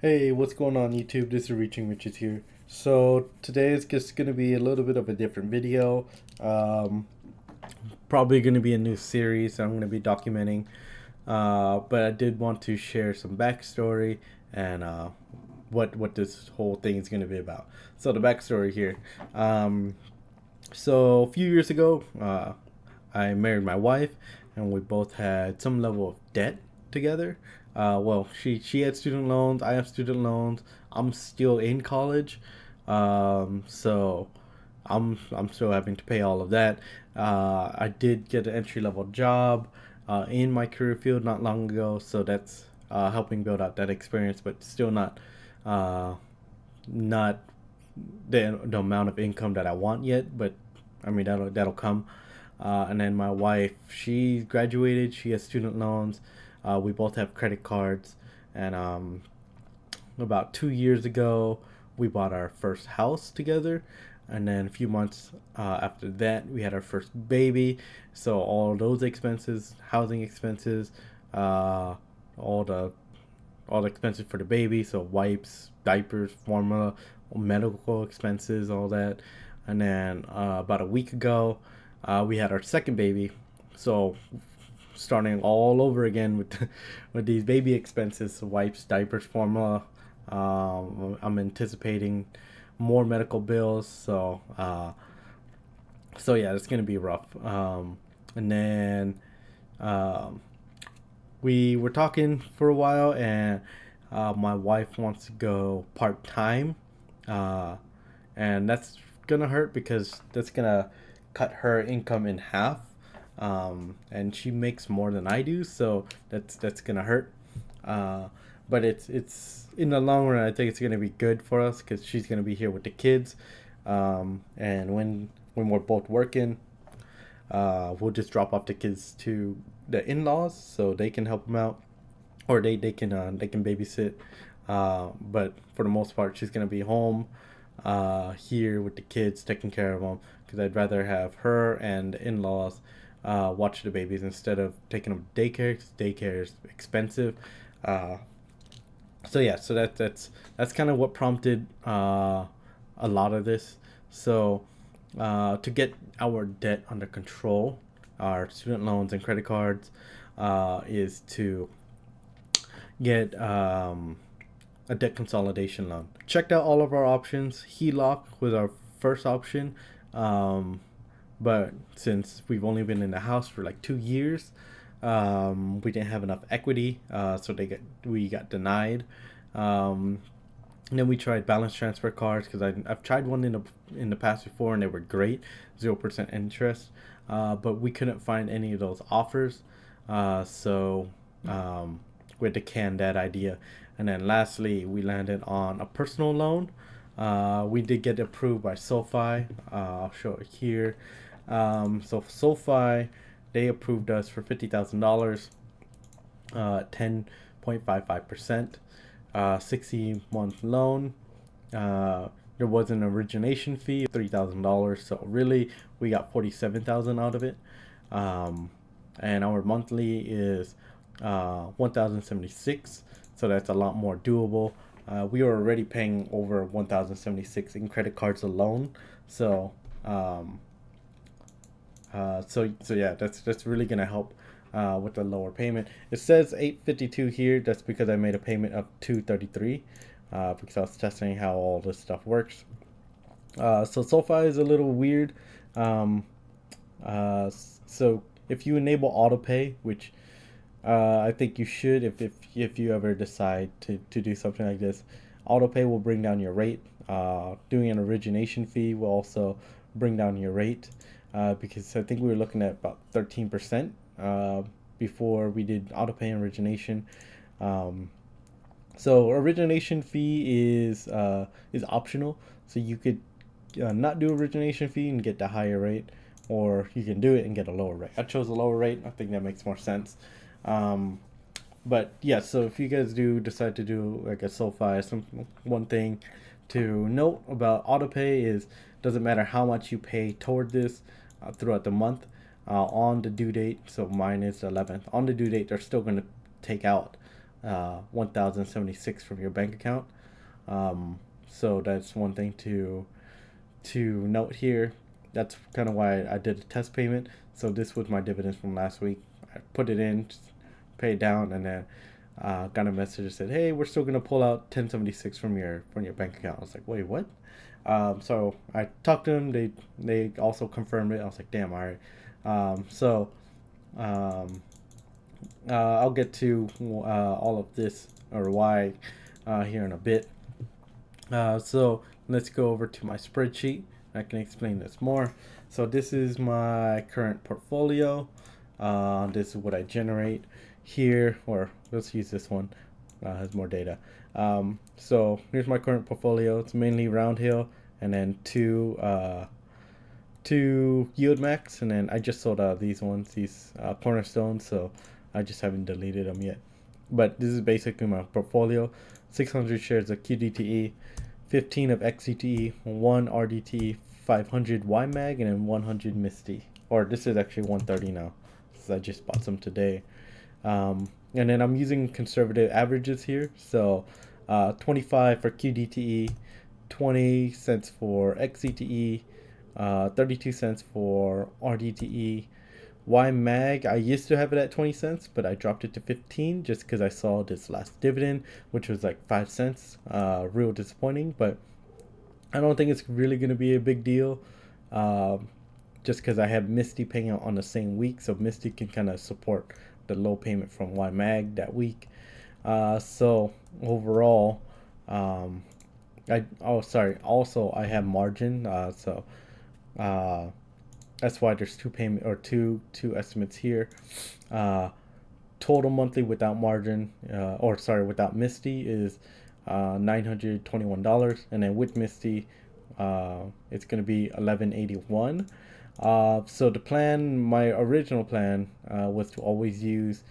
Hey, what's going on YouTube? This is Reaching Riches here. So today is just going to be a little bit of a different video. Um, Probably going to be a new series I'm going to be documenting. But I did want to share some backstory and what this whole thing is going to be about. So the backstory here. Um, so a few years ago, I married my wife, and we both had some level of debt together. Well, she had student loans, I have student loans. I'm still in college, so I'm still having to pay all of that. I did get an entry level job in my career field not long ago, so that's helping build out that experience, but still uh, not the amount of income that I want yet. But I mean that'll come. And then my wife, she graduated. She has student loans. We both have credit cards, and about 2 years ago, we bought our first house together. And then a few months after that, we had our first baby. So all those expenses, housing expenses, uh, all the all the expenses for the baby, so wipes, diapers, formula, medical expenses, all that. And then about a week ago, we had our second baby. So starting all over again with with these baby expenses, so wipes, diapers, formula. I'm anticipating more medical bills, so yeah, it's gonna be rough. And then um, we were talking for a while, and my wife wants to go part time, uh, and that's gonna hurt because that's gonna cut her income in half. And she makes more than I do, so that's gonna hurt. Uh, but it's in the long run, I think it's gonna be good for us because she's gonna be here with the kids, and when we're both working, we'll just drop off the kids to the in-laws so they can help them out, or they can babysit. But for the most part, she's gonna be home here with the kids, taking care of them. Because I'd rather have her and the in-laws watch the babies instead of taking them to daycare. 'Cause daycare is expensive. Uh, so yeah, so that's kind of what prompted a lot of this. So to get our debt under control, our student loans and credit cards, is to get a debt consolidation loan. Checked out all of our options. HELOC was our first option, um, but since we've only been in the house for like 2 years, we didn't have enough equity, so we got denied. Um, and then we tried balance transfer cards because I've tried one in the past before, and they were great, 0% interest, but we couldn't find any of those offers, so we had to can that idea. And then lastly, we landed on a personal loan. We did get approved by SoFi. I'll show it here. So SoFi, they approved us for $50,000, 10.55%, 60-month loan. There was an origination fee of $3,000, so really we got 47,000 out of it. And our monthly is 1,076, so that's a lot more doable. We were already paying over 1,076 in credit cards alone, so so yeah, that's really gonna help with the lower payment. It says 852 here. That's because I made a payment of 233 because I was testing how all this stuff works. So SoFi is a little weird. Um, so if you enable autopay, which I think you should, if you ever decide to do something like this, autopay will bring down your rate. Doing an origination fee will also bring down your rate, because I think we were looking at about 13% before we did autopay and origination. Um, so origination fee is optional. So you could not do origination fee and get the higher rate, or you can do it and get a lower rate. I chose a lower rate. I think that makes more sense. Um, but yeah, so if you guys do decide to do like a SoFi, one thing to note about autopay is doesn't matter how much you pay toward this throughout the month, on the due date. So mine is the 11th. On the due date, they're still going to take out 1076 from your bank account. So that's one thing to note here. That's kind of why I did a test payment. So this was my dividends from last week. I put it in, pay it down, and then got a message that said, "Hey, we're still gonna pull out 1076 from your bank account." I was like, "Wait, what?" So I talked to them. They also confirmed it. I was like, "Damn, all right." So um, I'll get to all of this or why here in a bit. So let's go over to my spreadsheet. I can explain this more. So this is my current portfolio. This is what I generate here, or let's use this one. Has more data. So here's my current portfolio. It's mainly Round Hill, and then two Yield Max, and then I just sold out these ones, these Cornerstones. So I just haven't deleted them yet. But this is basically my portfolio: 600 shares of QDTE, 15 of XCTE, 1 RDT, 500 YMAG, and then 100 Misty. Or this is actually 130 now, since I just bought some today. And then I'm using conservative averages here. So 25 for QDTE, 20 cents for XCTE, 32 cents for RDTE. YMAG, I used to have it at 20 cents, but I dropped it to 15 just because I saw this last dividend, which was like 5 cents. Real disappointing, but I don't think it's really going to be a big deal. Just because I have Misty paying out on the same week, so Misty can kind of support the low payment from YMAG that week. So overall, Also, I have margin. Uh, that's why there's two estimates here. Uh, Total monthly without margin, without Misty is $921, and then with Misty, it's gonna be 1181. So my original plan was to always use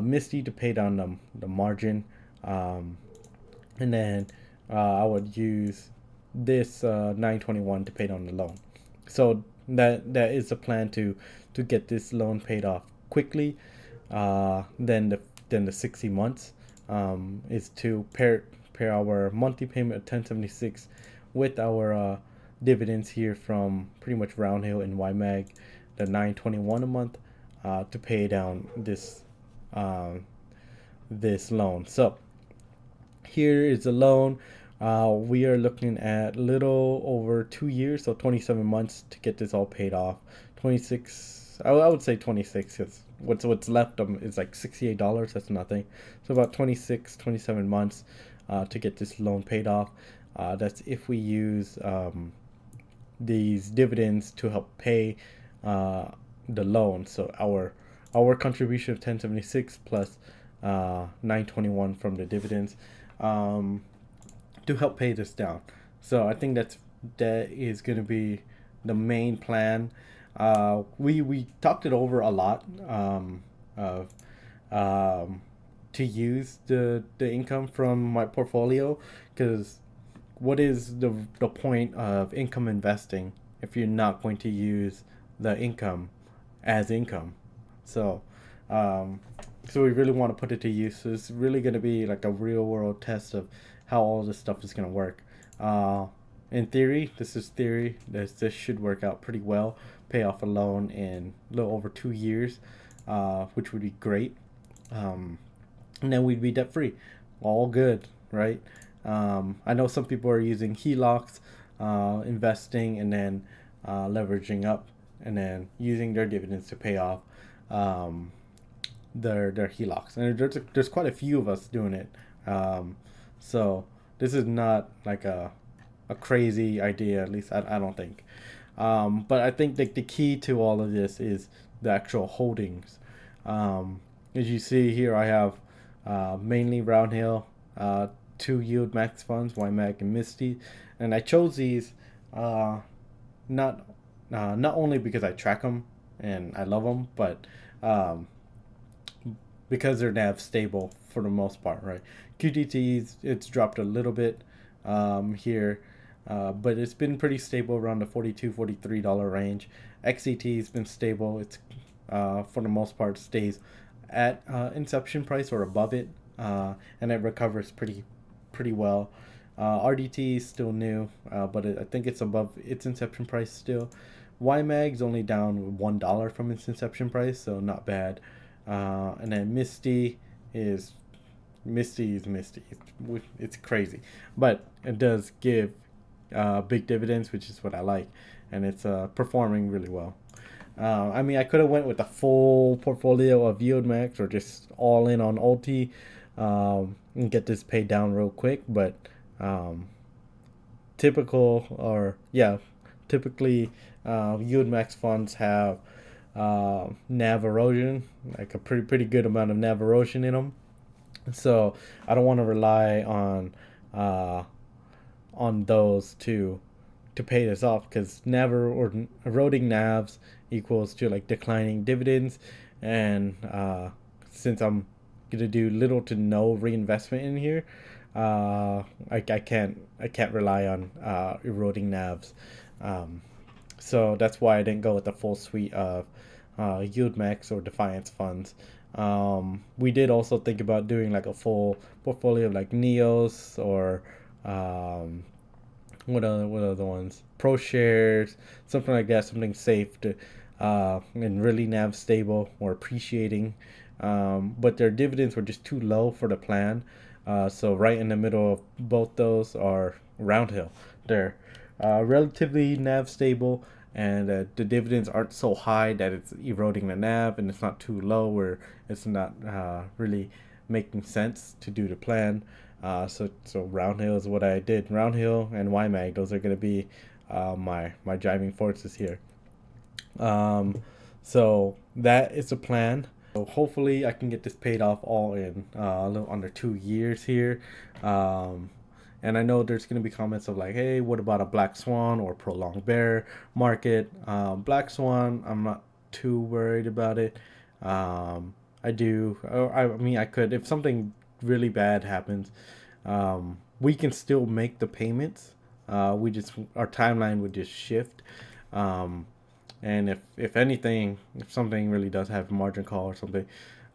Misty to pay down the margin, and then I would use this 921 to pay down the loan. So that is the plan to get this loan paid off quickly. Then the 60 months is to pair our monthly payment of 1076 with our dividends here from pretty much Round Hill and YMAG, the 921 a month, to pay down this loan. So here is the loan. We are looking at little over 2 years, so 27 months to get this all paid off. 26, I would say 26, because what's left is like $68. That's nothing. So about 26, 27 months to get this loan paid off. That's if we use these dividends to help pay the loan. So our contribution of 1076 plus 921 from the dividends. To help pay this down. So I think that is going to be the main plan. We talked it over a lot of to use the income from my portfolio, because what is the point of income investing if you're not going to use the income as income? So so we really want to put it to use. So it's really going to be like a real world test of how all this stuff is going to work. In theory, this is theory. This should work out pretty well. Pay off a loan in a little over 2 years, which would be great. And then we'd be debt free. All good, right? I know some people are using HELOCs, investing, and then leveraging up, and then using their dividends to pay off their HELOCs. And there's quite a few of us doing it. So this is not like a crazy idea, at least I don't think. But I think the key to all of this is the actual holdings. As you see here, I have mainly Round Hill, two Yield Max funds, YMAG and Misty, and I chose these not not only because I track them and I love them, but because they're NAV stable for the most part, right? QDTs, it's dropped a little bit here, but it's been pretty stable around the $42, $43 range. XCT has been stable. It's for the most part stays at inception price or above it. and it recovers pretty well. RDT is still new, but I think it's above its inception price still. YMAG's only down $1 from its inception price, so not bad. And then Misty is Misty. It's crazy, but it does give big dividends, which is what I like, and it's performing really well. I mean, I could have went with a full portfolio of Yield Max or just all in on Ulti, and get this paid down real quick. But um, typically, Yield Max funds have nav erosion, like a pretty good amount of nav erosion in them. So I don't want to rely uh, on those to pay this off, because nav or eroding navs equals to like declining dividends, and since I'm gonna do little to no reinvestment in here, I can't rely on eroding navs. Um, so that's why I didn't go with the full suite of Yield Max or Defiance funds. We did also think about doing like a full portfolio of like Neos or um, what other ones? Pro shares, something like that, something safe to and really nav stable or appreciating. But their dividends were just too low for the plan. So right in the middle of both those are Roundhill. They're relatively nav stable, and the dividends aren't so high that it's eroding the nav, and it's not too low where it's not really making sense to do the plan. So Roundhill is what I did. Roundhill and YMAG, those are going to be my driving forces here. Um, so that is the plan. So hopefully I can get this paid off all in a little under 2 years here. Um, and I know there's going to be comments of like, hey, what about a black swan or prolonged bear market? Black swan, I'm not too worried about it. I do. I mean, I could, if something really bad happens, we can still make the payments. We just, our timeline would just shift. Um, and if anything, if something really does have a margin call or something,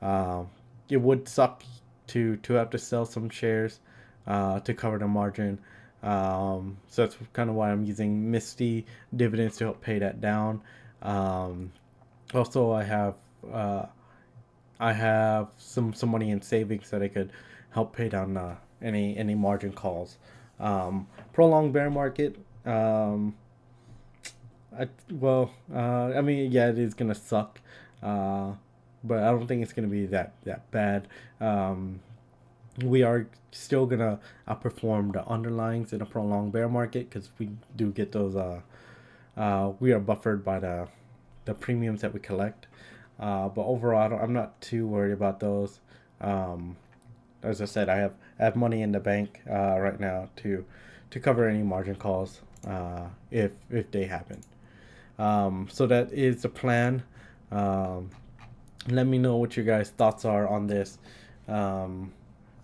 uh, it would suck to have to sell some shares to cover the margin. So that's kind of why I'm using Misty dividends to help pay that down. Um, Also, uh, I have some money in savings that I could help pay down any margin calls. Prolonged bear market. I mean, yeah, it is gonna suck, uh, but I don't think it's gonna be that bad. We are still gonna outperform the underlyings in a prolonged bear market because we do get those. We are buffered by the premiums that we collect. But overall, I'm not too worried about those. Um, as I said, I have money in the bank right now to cover any margin calls if they happen. So that is the plan. Um, Let me know what your guys' thoughts are on this. Um,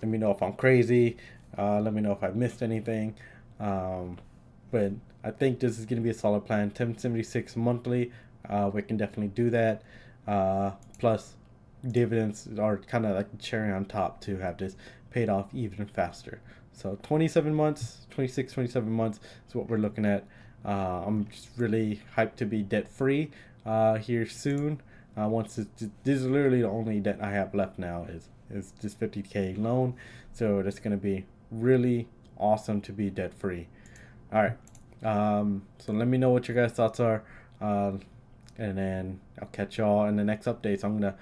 Let me know if I'm crazy. Let me know if I missed anything. Um, but I think this is going to be a solid plan. 1076 monthly. We can definitely do that. Plus, dividends are kind of like the cherry on top to have this paid off even faster. So 27 months, 26, 27 months is what we're looking at. I'm just really hyped to be debt free here soon. This is literally the only debt I have left now is this 50K loan. So that's gonna be really awesome to be debt free. All right. So let me know what your guys' thoughts are, and then I'll catch y'all in the next updates. I'm gonna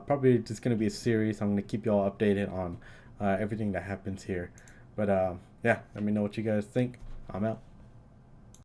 probably just gonna be a series. I'm gonna keep y'all updated on everything that happens here. But yeah, let me know what you guys think. I'm out.